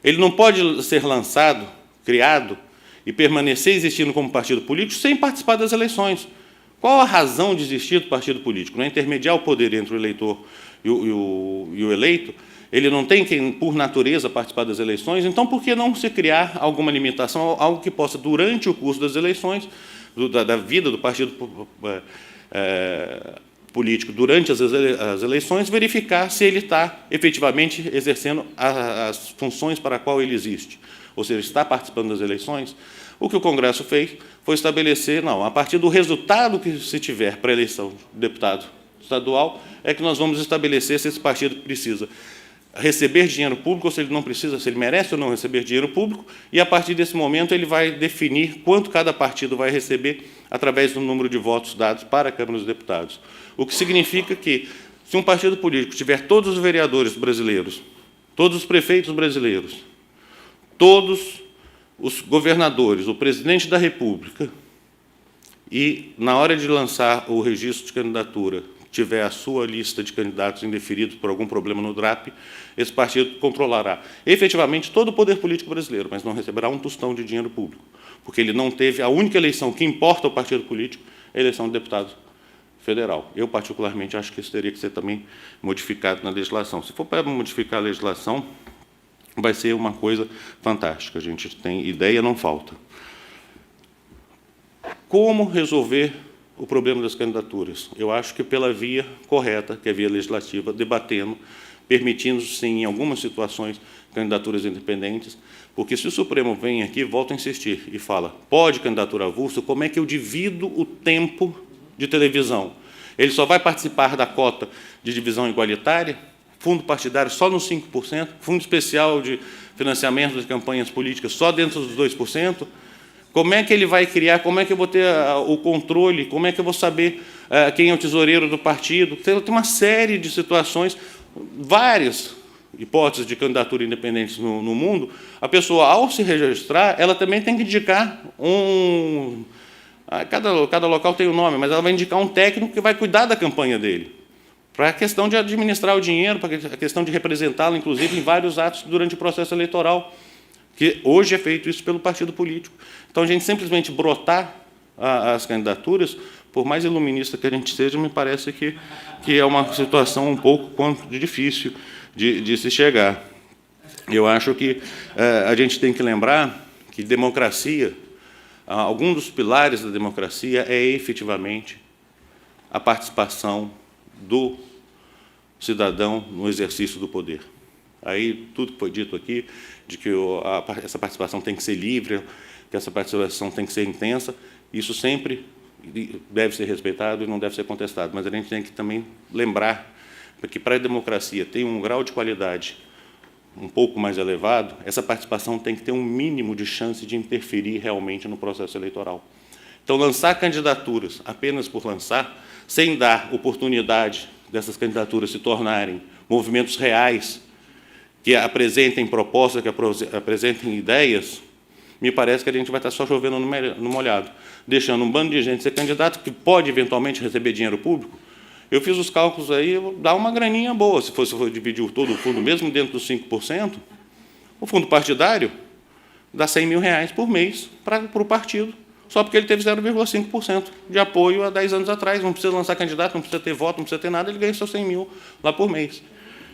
Ele não pode ser lançado, criado, e permanecer existindo como partido político sem participar das eleições. Qual a razão de existir do partido político? Não é intermediar o poder entre o eleitor e o eleito? Ele não tem que, por natureza, participar das eleições? Então, por que não se criar alguma limitação, algo que possa, durante o curso das eleições, da vida do partido político, durante as eleições, verificar se ele está efetivamente exercendo as funções para a qual ele existe? Ou seja, está participando das eleições? O que o Congresso fez foi estabelecer, não, a partir do resultado que se tiver para a eleição de deputado estadual, é que nós vamos estabelecer se esse partido precisa receber dinheiro público, ou se ele não precisa, se ele merece ou não receber dinheiro público, e, a partir desse momento, ele vai definir quanto cada partido vai receber através do número de votos dados para a Câmara dos Deputados. O que significa que, se um partido político tiver todos os vereadores brasileiros, todos os prefeitos brasileiros, todos os governadores, o presidente da República, e, na hora de lançar o registro de candidatura, tiver a sua lista de candidatos indeferidos por algum problema no DRAP, esse partido controlará efetivamente todo o poder político brasileiro, mas não receberá um tostão de dinheiro público, porque ele não teve a única eleição que importa ao partido político, é a eleição de deputado federal. Eu, particularmente, acho que isso teria que ser também modificado na legislação. Se for para modificar a legislação, vai ser uma coisa fantástica. A gente tem ideia, não falta. Como resolver o problema das candidaturas? Eu acho que pela via correta, que é a via legislativa, debatendo, permitindo, sim, em algumas situações, candidaturas independentes, porque se o Supremo vem aqui, volta a insistir, e fala, pode candidatura avulsa, como é que eu divido o tempo de televisão? Ele só vai participar da cota de divisão igualitária? Fundo partidário só nos 5%? Fundo especial de financiamento das campanhas políticas só dentro dos 2%? Como é que ele vai criar? Como é que eu vou ter o controle? Como é que eu vou saber quem é o tesoureiro do partido? Tem uma série de situações, várias hipóteses de candidatura independentes no mundo, a pessoa, ao se registrar, ela também tem que indicar um... Cada local tem um nome, mas ela vai indicar um técnico que vai cuidar da campanha dele, para a questão de administrar o dinheiro, para a questão de representá-lo, inclusive, em vários atos durante o processo eleitoral, que hoje é feito isso pelo partido político. Então, a gente simplesmente brotar as candidaturas, por mais iluminista que a gente seja, me parece que é uma situação um pouco difícil de se chegar. Eu acho que a gente tem que lembrar que democracia, algum dos pilares da democracia é efetivamente a participação do cidadão no exercício do poder. Aí tudo que foi dito aqui, de que essa participação tem que ser livre, que essa participação tem que ser intensa, isso sempre deve ser respeitado e não deve ser contestado, mas a gente tem que também lembrar que, para a democracia ter um grau de qualidade um pouco mais elevado, essa participação tem que ter um mínimo de chance de interferir realmente no processo eleitoral. Então, lançar candidaturas apenas por lançar, sem dar oportunidade dessas candidaturas se tornarem movimentos reais, que apresentem propostas, que apresentem ideias, me parece que a gente vai estar só chovendo no molhado, deixando um bando de gente ser candidato, que pode eventualmente receber dinheiro público. Eu fiz os cálculos aí, dá uma graninha boa, se for dividir todo o fundo, mesmo dentro dos 5%, o fundo partidário dá R$100 mil por mês para o partido, só porque ele teve 0,5% de apoio há 10 anos atrás. Não precisa lançar candidato, não precisa ter voto, não precisa ter nada, ele ganha seus 100 mil lá por mês.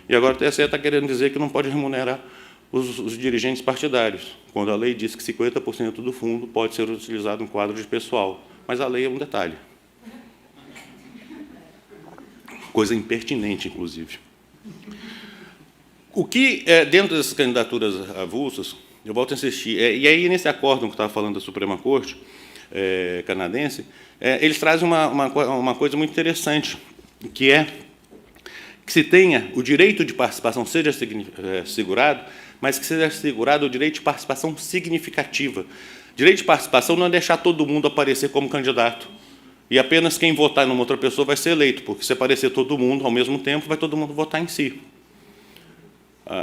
E agora o TSE está querendo dizer que não pode remunerar os dirigentes partidários, quando a lei diz que 50% do fundo pode ser utilizado em quadro de pessoal. Mas a lei é um detalhe. Coisa impertinente, inclusive. O que, dentro dessas candidaturas avulsas, eu volto a insistir, e aí, nesse acórdão que estava falando da Suprema Corte canadense, eles trazem uma coisa muito interessante, que é que se tenha o direito de participação seja assegurado, mas que seja assegurado o direito de participação significativa. Direito de participação não é deixar todo mundo aparecer como candidato, e apenas quem votar numa outra pessoa vai ser eleito, porque se aparecer todo mundo ao mesmo tempo, vai todo mundo votar em si.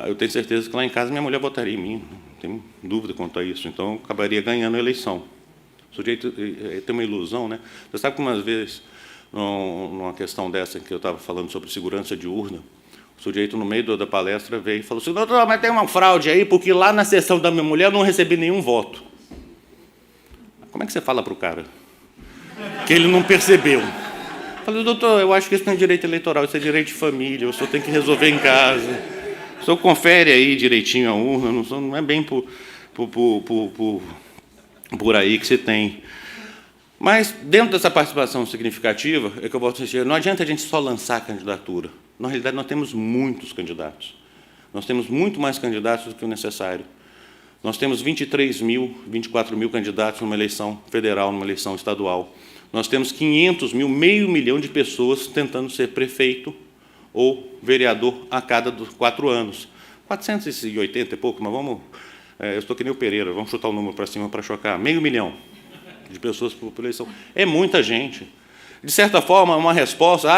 Eu tenho certeza que lá em casa minha mulher votaria em mim, não tenho dúvida quanto a isso, então eu acabaria ganhando a eleição. O sujeito tem uma ilusão, né? Você sabe que umas vezes, numa questão dessa que eu estava falando sobre segurança de urna, o sujeito, no meio da palestra, veio e falou assim: doutor, mas tem uma fraude aí, porque lá na sessão da minha mulher eu não recebi nenhum voto. Como é que você fala para o cara que ele não percebeu? Eu falei: doutor, eu acho que isso não é direito eleitoral, isso é direito de família, o senhor tem que resolver em casa. O senhor confere aí direitinho a urna, não é bem por aí que você tem. Mas, dentro dessa participação significativa, é que eu volto a dizer, não adianta a gente só lançar a candidatura. Na realidade, nós temos muitos candidatos. Nós temos muito mais candidatos do que o necessário. Nós temos 23 mil, 24 mil candidatos numa eleição federal, numa eleição estadual. Nós temos 500 mil, meio milhão de pessoas tentando ser prefeito ou vereador a cada 4 anos. 480 e pouco, mas vamos... eu estou que nem o Pereira, vamos chutar o número para cima para chocar. Meio milhão de pessoas por eleição. É muita gente. De certa forma, uma resposta,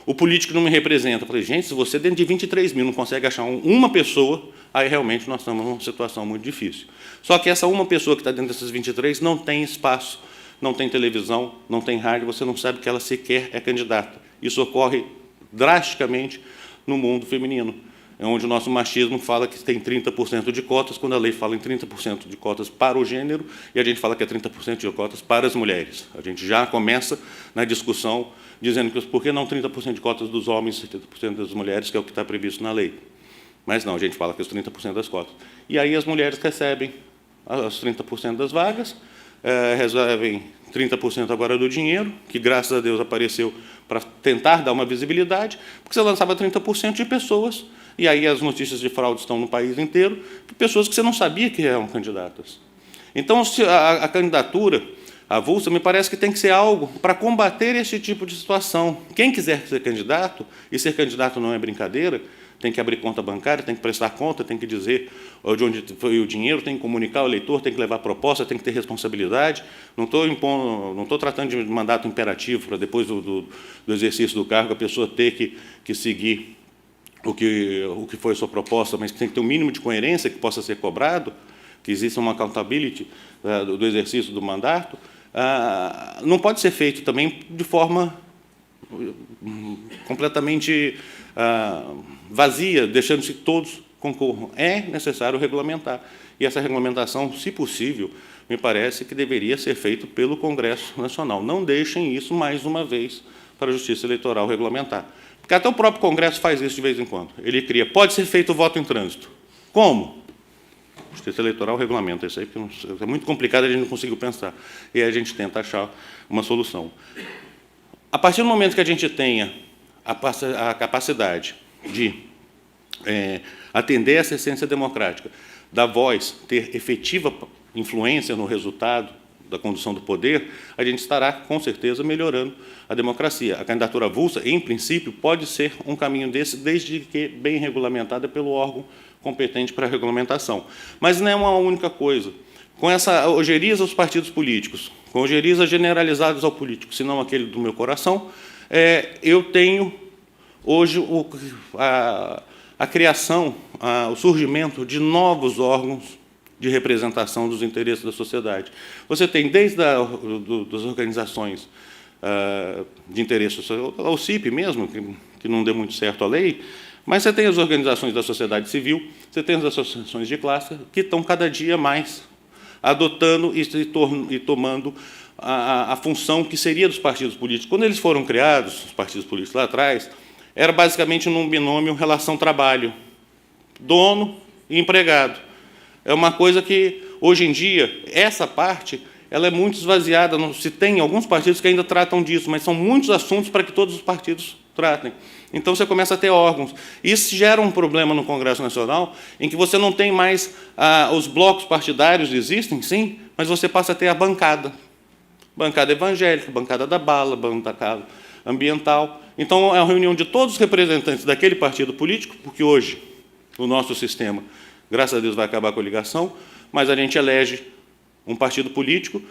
o político não me representa. Eu falei: gente, se você dentro de 23 mil não consegue achar uma pessoa, aí realmente nós estamos numa situação muito difícil. Só que essa uma pessoa que está dentro dessas 23 não tem espaço, não tem televisão, não tem rádio, você não sabe que ela sequer é candidata. Isso ocorre drasticamente no mundo feminino, onde o nosso machismo fala que tem 30% de cotas, quando a lei fala em 30% de cotas para o gênero, e a gente fala que é 30% de cotas para as mulheres. A gente já começa na discussão dizendo que por que não 30% de cotas dos homens e 70% das mulheres, que é o que está previsto na lei. Mas não, a gente fala que é os 30% das cotas. E aí as mulheres recebem os 30% das vagas, recebem 30% agora do dinheiro, que graças a Deus apareceu para tentar dar uma visibilidade, porque você lançava 30% de pessoas, e aí as notícias de fraude estão no país inteiro, de pessoas que você não sabia que eram candidatas. Então, a candidatura avulsa, me parece que tem que ser algo para combater esse tipo de situação. Quem quiser ser candidato, e ser candidato não é brincadeira, tem que abrir conta bancária, tem que prestar conta, tem que dizer de onde foi o dinheiro, tem que comunicar ao eleitor, tem que levar proposta, tem que ter responsabilidade. Não estou impondo, não estou tratando de mandato imperativo para depois do exercício do cargo a pessoa ter que seguir o que foi a sua proposta, mas tem que ter um mínimo de coerência que possa ser cobrado, que exista uma accountability do exercício do mandato, não pode ser feito também de forma completamente vazia, deixando que todos concorram. É necessário regulamentar. E essa regulamentação, se possível, me parece que deveria ser feito pelo Congresso Nacional. Não deixem isso, mais uma vez, para a Justiça Eleitoral regulamentar. Porque até o próprio Congresso faz isso de vez em quando. Ele cria, pode ser feito o voto em trânsito. Como? A Justiça Eleitoral regulamenta isso aí, porque é muito complicado, a gente não conseguiu pensar. E aí a gente tenta achar uma solução. A partir do momento que a gente tenha a capacidade de atender essa essência democrática, da voz ter efetiva influência no resultado da condução do poder, a gente estará, com certeza, melhorando a democracia. A candidatura avulsa, em princípio, pode ser um caminho desse, desde que bem regulamentada pelo órgão competente para a regulamentação. Mas não é uma única coisa. Com essa ojeriza aos partidos políticos, com ojeriza generalizados ao político, senão aquele do meu coração, eu tenho hoje a criação, o surgimento de novos órgãos de representação dos interesses da sociedade. Você tem desde das organizações de interesse social, o CIP mesmo, que não deu muito certo a lei, mas você tem as organizações da sociedade civil, você tem as associações de classe, que estão cada dia mais adotando e tomando a função que seria dos partidos políticos. Quando eles foram criados, os partidos políticos lá atrás, era basicamente num binômio relação-trabalho, dono e empregado. É uma coisa que, hoje em dia, essa parte ela é muito esvaziada. Se tem alguns partidos que ainda tratam disso, mas são muitos assuntos para que todos os partidos tratem. Então, você começa a ter órgãos. Isso gera um problema no Congresso Nacional, em que você não tem mais... os blocos partidários existem, sim, mas você passa a ter a bancada. Bancada evangélica, bancada da bala, bancada ambiental. Então, é uma reunião de todos os representantes daquele partido político, porque hoje o nosso sistema, graças a Deus, vai acabar com a ligação, mas a gente elege um partido político,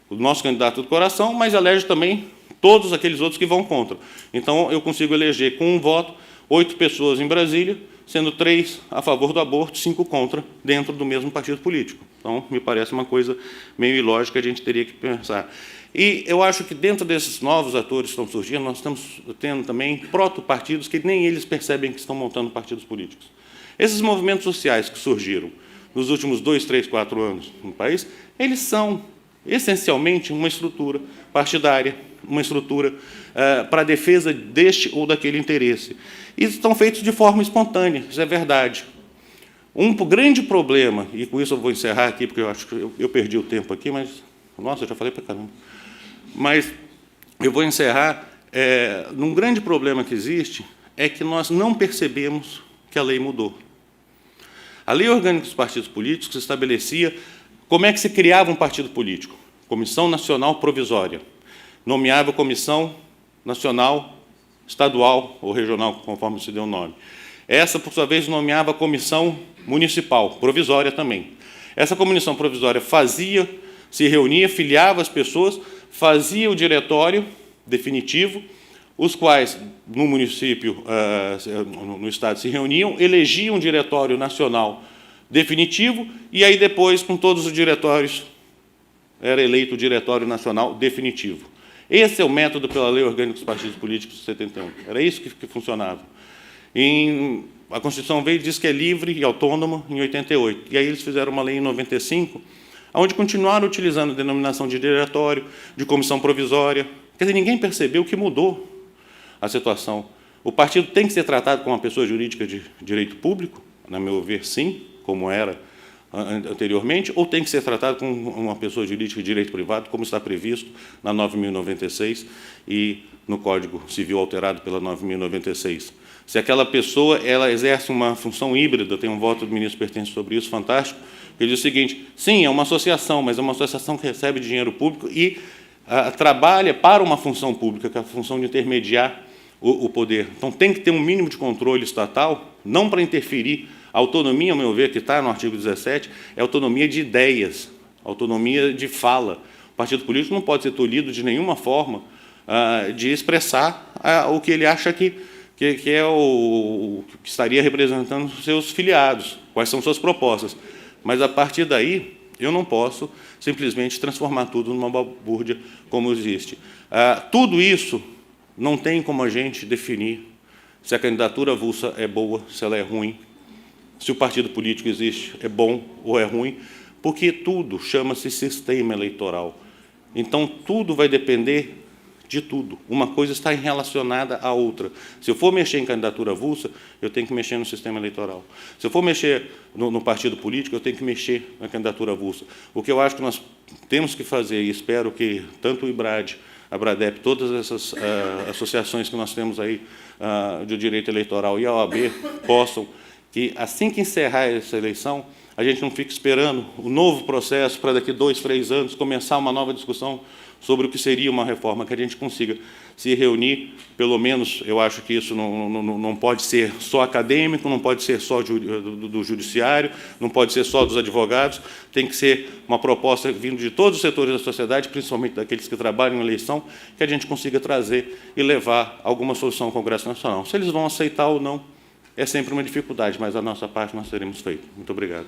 o nosso candidato do coração, mas elege também todos aqueles outros que vão contra. Então, eu consigo eleger, com um voto, 8 pessoas em Brasília, sendo 3 a favor do aborto, 5 contra, dentro do mesmo partido político. Então, me parece uma coisa meio ilógica, a gente teria que pensar. E eu acho que, dentro desses novos atores que estão surgindo, nós estamos tendo também proto-partidos que nem eles percebem que estão montando partidos políticos. Esses movimentos sociais que surgiram nos últimos 2, 3, 4 anos no país, eles são, essencialmente, uma estrutura partidária, uma estrutura para a defesa deste ou daquele interesse. E estão feitos de forma espontânea, isso é verdade. Um grande problema, e com isso eu vou encerrar aqui, porque eu acho que eu perdi o tempo aqui, mas... Nossa, eu já falei para caramba. Mas eu vou encerrar. Um grande problema que existe é que nós não percebemos que a lei mudou. A Lei Orgânica dos Partidos Políticos estabelecia como é que se criava um partido político. Comissão Nacional Provisória. Nomeava Comissão Nacional, Estadual ou Regional, conforme se deu o nome. Essa, por sua vez, nomeava Comissão Municipal, provisória também. Essa comissão provisória se reunia, filiava as pessoas, fazia o diretório definitivo, os quais, no município, no Estado, se reuniam, elegiam um diretório nacional definitivo, e aí depois, com todos os diretórios, era eleito o diretório nacional definitivo. Esse é o método pela Lei Orgânica dos Partidos Políticos de 71. Era isso que funcionava. A Constituição veio e diz que é livre e autônomo em 88. E aí eles fizeram uma lei em 95, onde continuaram utilizando a denominação de diretório, de comissão provisória. Quer dizer, ninguém percebeu que mudou a situação. O partido tem que ser tratado como uma pessoa jurídica de direito público, na meu ver, sim, como era anteriormente, ou tem que ser tratado como uma pessoa jurídica de direito privado, como está previsto na 9.096 e no Código Civil alterado pela 9.096. Se aquela pessoa ela exerce uma função híbrida, tem um voto do ministro pertence sobre isso, fantástico, ele diz o seguinte: sim, é uma associação, mas é uma associação que recebe dinheiro público e trabalha para uma função pública, que é a função de intermediar o poder. Então, tem que ter um mínimo de controle estatal, não para interferir. A autonomia, ao meu ver, que está no artigo 17, é autonomia de ideias, autonomia de fala. O partido político não pode ser tolhido de nenhuma forma de expressar o que ele acha que que é o que estaria representando os seus filiados, quais são suas propostas. Mas, a partir daí, eu não posso simplesmente transformar tudo numa balbúrdia como existe. Tudo isso não tem como a gente definir se a candidatura avulsa é boa, se ela é ruim, se o partido político existe, é bom ou é ruim, porque tudo chama-se sistema eleitoral. Então, tudo vai depender de tudo. Uma coisa está relacionada à outra. Se eu for mexer em candidatura avulsa, eu tenho que mexer no sistema eleitoral. Se eu for mexer no partido político, eu tenho que mexer na candidatura avulsa. O que eu acho que nós temos que fazer, e espero que tanto o IBRAD, a BRADEP, todas essas associações que nós temos aí de direito eleitoral e a OAB possam, que assim que encerrar essa eleição, a gente não fique esperando o novo processo para daqui 2, 3 anos começar uma nova discussão sobre o que seria uma reforma, que a gente consiga se reunir, pelo menos, eu acho que isso não pode ser só acadêmico, não pode ser só do judiciário, não pode ser só dos advogados, tem que ser uma proposta vindo de todos os setores da sociedade, principalmente daqueles que trabalham em eleição, que a gente consiga trazer e levar alguma solução ao Congresso Nacional. Se eles vão aceitar ou não, é sempre uma dificuldade, mas a nossa parte nós teremos feito. Muito obrigado.